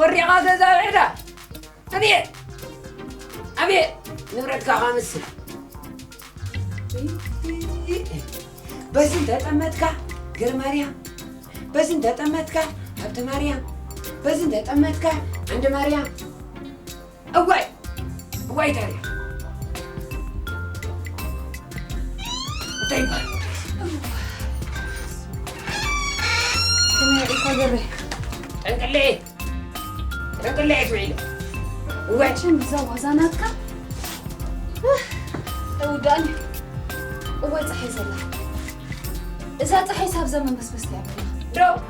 وري غازة زايدة أبي نبرتك خامس بس انت تمتك غير مريم بس انت تمتك حبت مريم بس انت تمتك عند مريم أواي تاريخ طيب كم يقدر تنقل ليه تعيله وعشان زوازاناتك وداني صحي زلا إذا صحي ساب زمن بس دو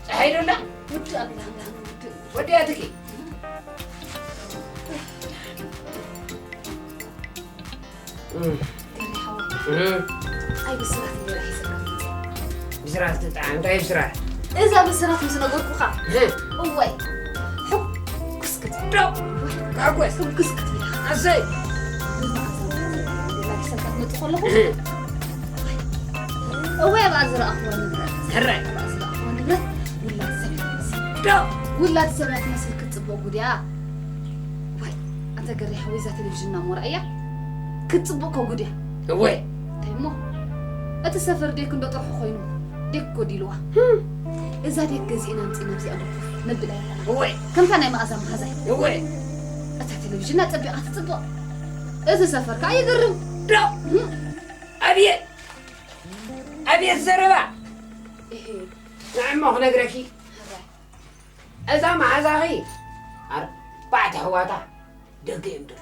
صحي ولا ودي أتكي أي بسرعة اللي راح يسكر بسرعة تتعامل طيب بسرعة إذا بسرعة مثل نقول بخا أوي حب كسكت دو كاكوس حب كسكت يا أسي أوي بعذر أخوان نبرة هرّي بعذر أخوان نبرة ولا تسمعت مسل كتبوا قديا وي أنت قري حويزة تلفزيون مرأية كتبوا كقديا وي تيمو أتسافر ديك ندو تروح خوينو ديك كوديلوا إذا ديك جزينا نسي أبوك نبلا وي كم كان ما أزم هذا وي أنت تلفزيون تبي أتتبع إذا سافر كاي يقرب دو أبي الزربة إيه نعم ما نقرأكي إذا ما زاغي بعد هواتا دقيم دلو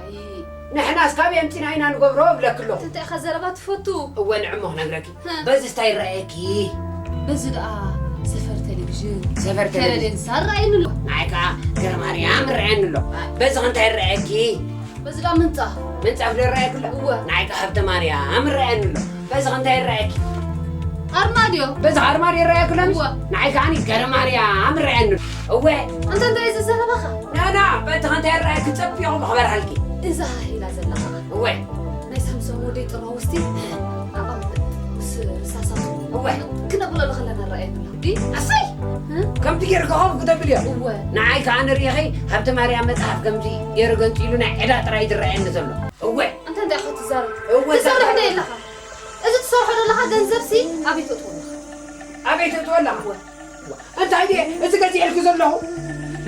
أي نحن أسكابي أمتين عينا نقبرو بلا كله أنت أخذ زربات فوتو هو نعم ما نقرأكي بس استاي رأيكي بس سفر تلفزيون سفر تلفزيون إنسان رأينا له معك كرا مريم رأينا له بس أنت رأيكي بس لا منطه من تعرف لي رأيك له هو معك حبت مريم رأينا له بس أنت رأيكي أرماديو بس هرماري رأيك له هو معك عني كرا مريم رأينا له هو أنت إذا زربخة لا بس أنت رأيك تبي خبر هالكي إذا هي لا زلخة هو ناس هم سمودي تراوستي أقام ساسات هو كنا بقول له خلنا رأينا له دي أصي كم تيجي ركوب كتب اليوم هو نعيك عن ريحي حبت مريم متحف كم تي يرجعون تيلونا عدا ترايد الرأينا زلوا هو أنت أخذ تزار هو تزار حدا لها إذا تصور حدا لها جنزبسي أبي تطول هو أنت هيدي إذا كنتي على كذا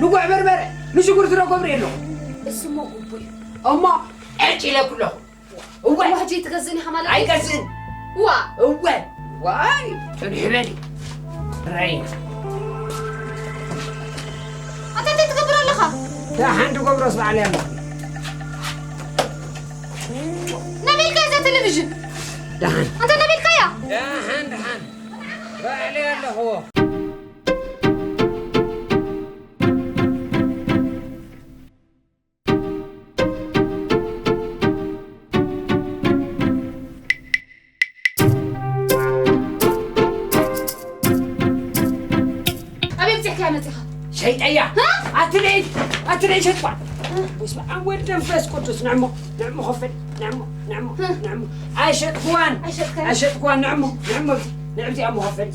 نقع بربرة نشكر ترى قبري له اسمه قبوي أما أجي له كله هو واحد جيت تغزني حمالة أي كسن هو واي تنحبني رأينا أنت تكبر لها لا عنده قبر أصبح عليه نبيل كايزة تلفزيون دهان أنت نبيل كايا دهان فعليه اللي هو أبي بتحكي عن نتيخة شيء أيه أتريد شطبع واسمع أول تنفس قدس نعمه خفل نعمه عاشت خوان نعمه نعمتي أمو خفل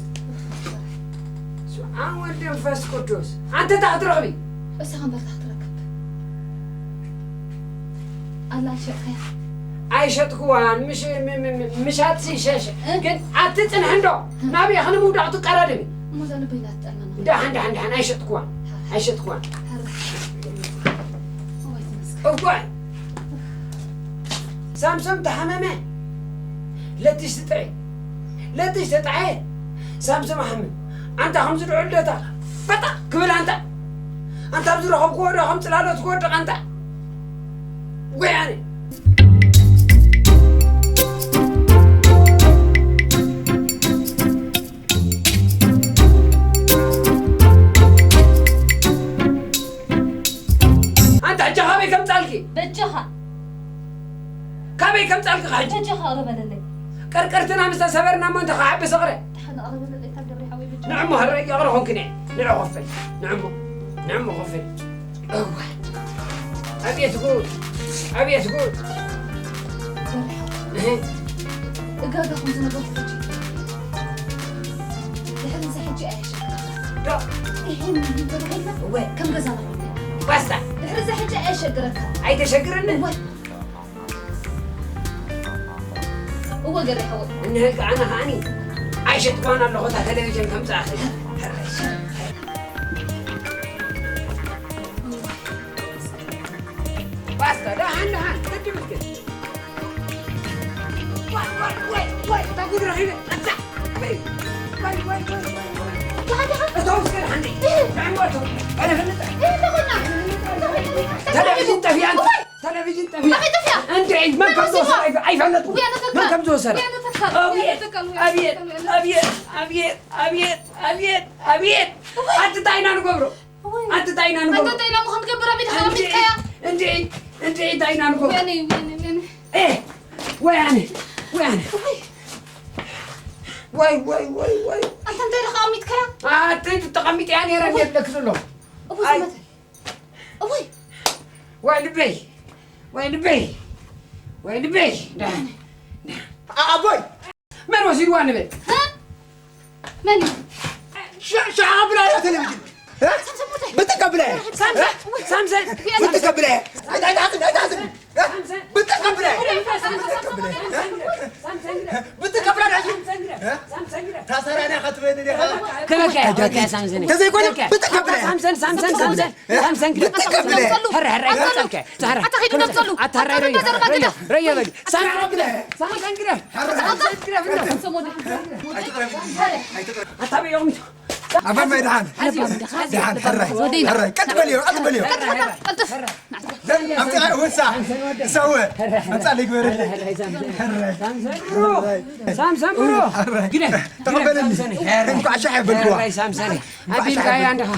اسمع أول تنفس قدس أنت تحت رغبي بس خمبر تحت ركب الله شكرا عاشت خوان مش هاتسي شاشة قد عتتن عنده نبي خلنا مودع تقررني ما أنا بينات أنا دهان عاشت خوان أوكي سامسون تحممه لا تشتطعي سامسون محمد أنت خمس العلة فتا قبل أنت بزر خم كورة خمس العلة كورة أنت ويعني كم تعلق حاجة؟ بجها قرب للي. كركرتنا مست سبرنا ما أنت خايب بصغره. حنا قرب للي تقدر يحوي بجها. نعم هالرجال يقرأهم كني. نعم خفل. نعم خفل. أوه. أبي تقول. إجازة خمسة نقول فيجي. لحد زحجي إيش؟ لا. كم غزانا باستا رزا حاجة ايش شجرك عايز اشجرنا هو قري حول انهلك انا هاني عايشه وانا اللي خدها تلفزيون كم ساعه باستا لا هن تجي مسكين واي تقول رهيبه انزع واي اتوقف كده عندي عموته انا في النت تلفزيون تفي انت تلفزيون تفي انت عيد ما كم توصل اي فلتوا ما كم توصل ابيت انت تاينا نقبرو انت تاينا مخن قبر ابيت خربت كيا انت تاينا نقبرو ويني ايه وين واي انت رقمت كيا انت تقمت يعني راني لك له ابو سمت ابوي وين بي ابوي من وزير وانا بي ماني شعب لا تلفزيون بتقبله سامسون بتقبله تاسراني خطبيني كما سامسون كذا يقول بتقبله سامسون بتقبله هر اتخيل نفسلو ريا سامسون يوم أبا ما يدعان حرّي كتبليو أتبليو أمتى وسا سوى أمتى ليك ورد سامسون برو تقبلني إنكو عشاء بالقوة سامسون أبي الجاي عندها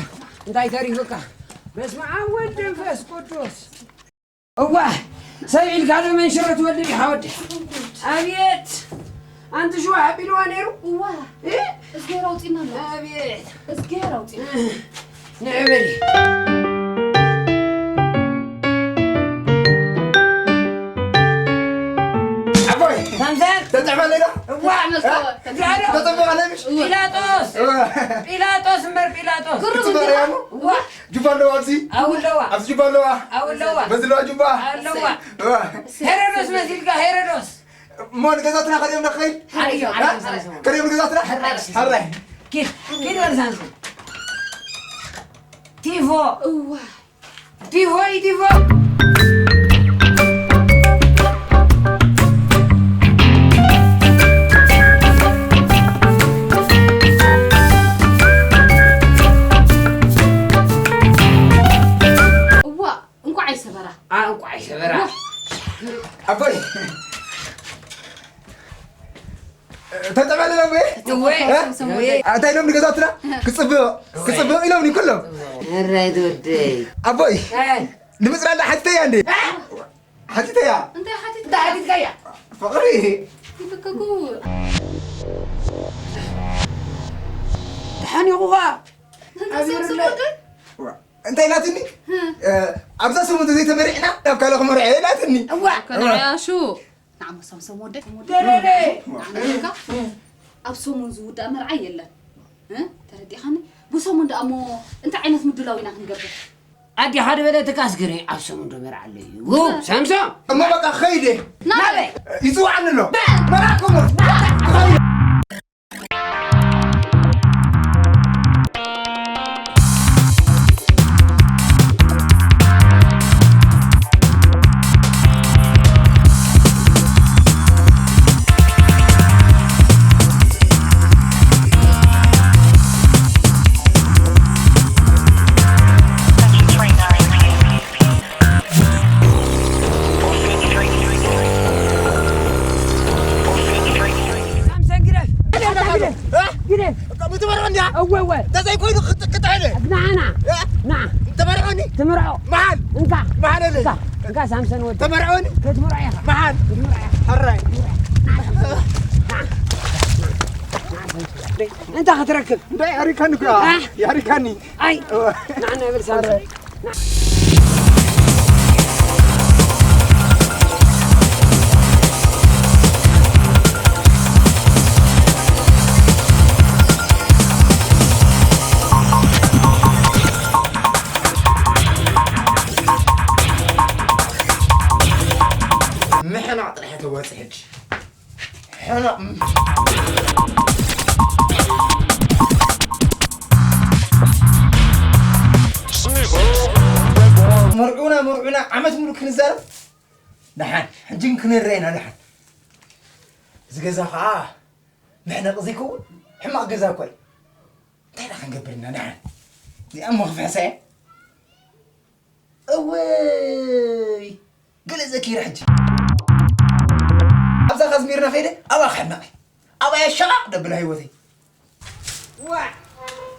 داي تاريخك بس ما عود فاس قدوس هو سيل قالوا من شرط ولدي حود أبيت أنت شو حبي له أنيرو؟ واه إيه؟ اسكير اوتينا أبيت اسكير اوتينا نعملي أبوي سامسون تتعمل لنا؟ واعمل سوا تتعمل على مش؟ بيلاطوس تتعمل يا مو؟ جبال لوا أبسي؟ أول لوا أبسي جبال لوا؟ بس لوا جبا؟ هيرودوس مسيلك هيرودوس مون قزاتنا قديم نخيل؟ قديم قزاتنا؟ حرّي كيف سامسون تيفو انكو عايشه برا انكو عايشه برا أبوي تتعمل لنا وي أتاي لهم قزاتنا؟ كصبوا إلهم كلهم الرايد ودي أبوي نمسر على حتى عندي حتى يا انت حتى تعالي جايه فقري تفككوا حاني غوغا أنت لا تني أبدا سمو زي تمرعنا لو كانوا مرعي لا تني كان شو نعم سمسم ودك دري أبسمون زود مرعي يلا تردي خاني بسمون دامو أنت عينت مدلوينا نقبل أدي حد بدأ تكاسكري أبسمون دمر عليه وو سامسون أما بقى خيدي نابي يسوع عنه مراكم أول تزاي كوينو قطعنا نعم تمرعوني تمرعو محل محل اللي انك سامسون ودي تمرعوني تمرعي محل حرّي انت هتركب ده ياريكانك يا ياريكاني اي نعم نقبل سامسون حنا مرعونا عمت ملوك نزار نحن حنجين كنرينا نحن زجزا نحن قزيكو حما جزا كوي تينا خنقبرنا نحن دي أم مخفسة أوي قل زكي رحج أبزا خزميرنا فيدي أبا خدنا أبا يشقق دبل هيوتي واه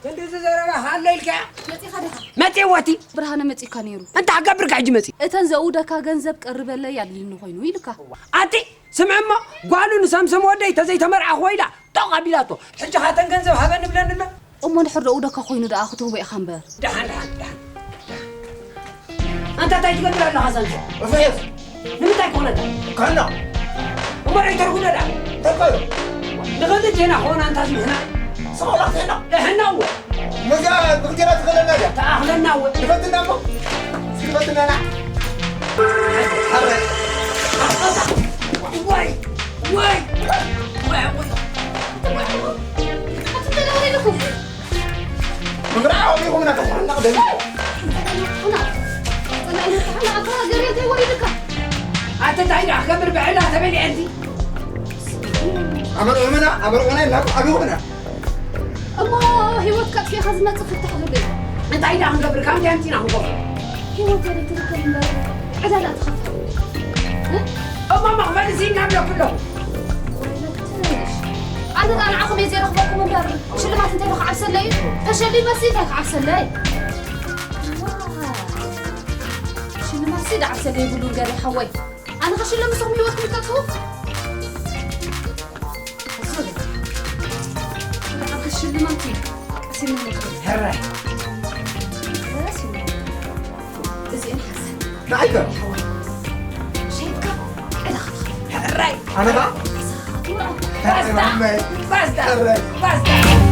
كنت زربا حللك متي خدها متي واتي برهانه متي كانيرو انت عقبرك عجي متي اتن زودك غنزب قربله يادلين خوينو يلكا اتي سمعما قالوا نسامسم ودي تزي تمرع خويدا طقبيلاتو حجه هاتن غنزب هبن بلننا امون حر اودك خوينو دا اخته بي خنبر دحن انت تاي تقدر على حسن وفيف نمتى كونتا كنا وما يتركونا دا تقول نغدت هنا خونا انت هنا صورت هنا هنا هو مجا بختيرات خلنا جا تاخذنا هو نفتنا مو سيفتنا انا حرك واي واي تتلوري لكم مقرعوا بيكم انا كسر نقدر انا اقرا قريتي ويلك انت تعيد اخبر بعلها تبعي عندي امر هنا لا ابيونا الله هيوتك في خزنه تفتح له انت عيد اخبر كم انت نحن هيوتك اللي تركب عدالة تخاف أما مغمال زين نعمله كله أنا عقب يزير أخباركم من داري شو اللي ما تنتبه عبس الليل فشلي مسيدك عبس الليل شو اللي مسيد عبس الليل يقولون قالي حوي أنا خش اللي مسهم يوتك مكتفو أصدق أنا خش اللي منتي أسير من الخير هراي زين حسن نعيدة شايفك إلى خطخ هراي أنا بقى باستا باستا باستا